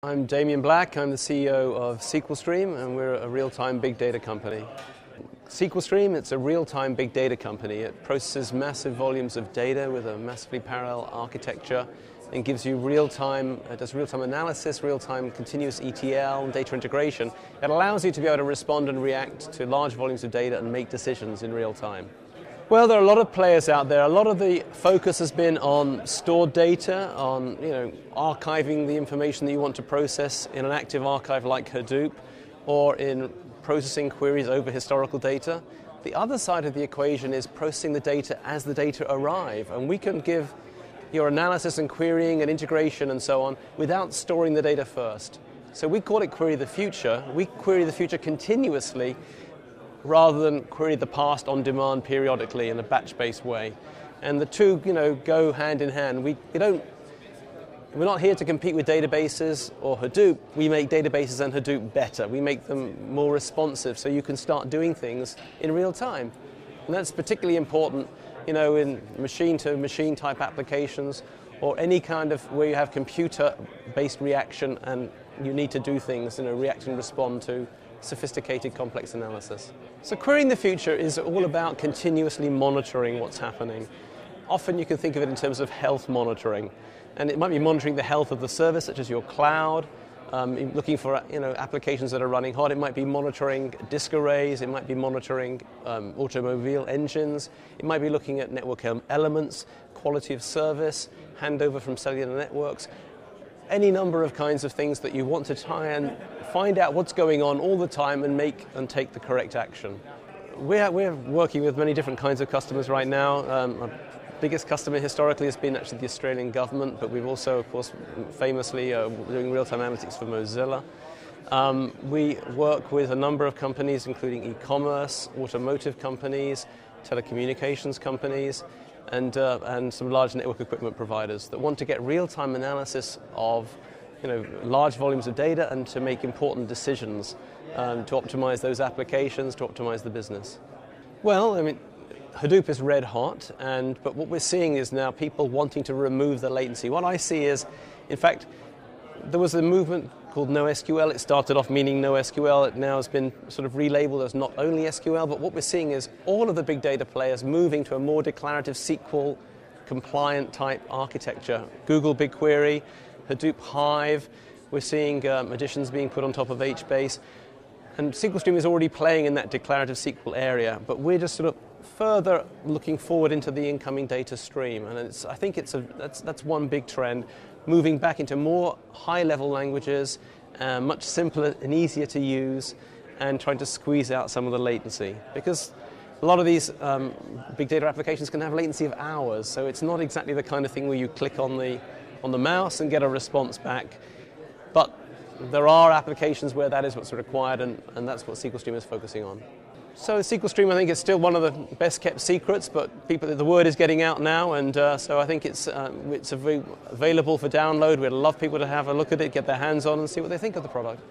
I'm Damian Black. I'm the CEO of SQLstream, and we're a real-time big data company. SQLstream, it's a real-time big data company. It processes massive volumes of data with a massively parallel architecture and gives you real-time, does real-time analysis, real-time continuous ETL, and data integration. It allows you to be able to respond and react to large volumes of data and make decisions in real time. Well, there are a lot of players out there. A lot of the focus has been on stored data, on archiving the information that you want to process in an active archive like Hadoop, or in processing queries over historical data. The other side of the equation is processing the data as the data arrive, and we can give your analysis and querying and integration and so on without storing the data first. So we call it Query the Future. We query the future continuously, rather than query the past on demand periodically in a batch-based way. And the two, go hand in hand. We're not here to compete with databases or Hadoop. We make databases and Hadoop better. We make them more responsive so you can start doing things in real time. And that's particularly important, in machine-to-machine type applications, or any kind of where you have computer-based reaction and you need to do things, react and respond to sophisticated, complex analysis. So querying the future is all about continuously monitoring what's happening. Often you can think of it in terms of health monitoring, and it might be monitoring the health of the service, such as your cloud, looking for applications that are running hot. It might be monitoring disk arrays, it might be monitoring automobile engines, it might be looking at network elements, quality of service, handover from cellular networks, any number of kinds of things that you want to try and find out what's going on all the time and make and take the correct action. We're working with many different kinds of customers right now. Our biggest customer historically has been actually the Australian government, but we've also, of course, famously doing real-time analytics for Mozilla. We work with a number of companies, including e-commerce, automotive companies, telecommunications companies, and some large network equipment providers that want to get real-time analysis of large volumes of data and to make important decisions to optimize those applications, to optimize the business. Well, Hadoop is red hot, but what we're seeing is now people wanting to remove the latency. What I see is, in fact, there was a movement called NoSQL. It started off meaning NoSQL. It now has been sort of relabeled as not only SQL, but what we're seeing is all of the big data players moving to a more declarative SQL compliant type architecture. Google BigQuery, Hadoop Hive, we're seeing additions being put on top of HBase, and SQLstream is already playing in that declarative SQL area, but we're just sort of further looking forward into the incoming data stream, and I think that's one big trend, moving back into more high-level languages, much simpler and easier to use, and trying to squeeze out some of the latency, because a lot of these big data applications can have latency of hours, so it's not exactly the kind of thing where you click on the mouse and get a response back. But there are applications where that is what's required, and that's what SQLstream is focusing on. So SQLstream, I think, is still one of the best kept secrets, but the word is getting out now, and so I think it's available for download. We'd love people to have a look at it, get their hands on and see what they think of the product.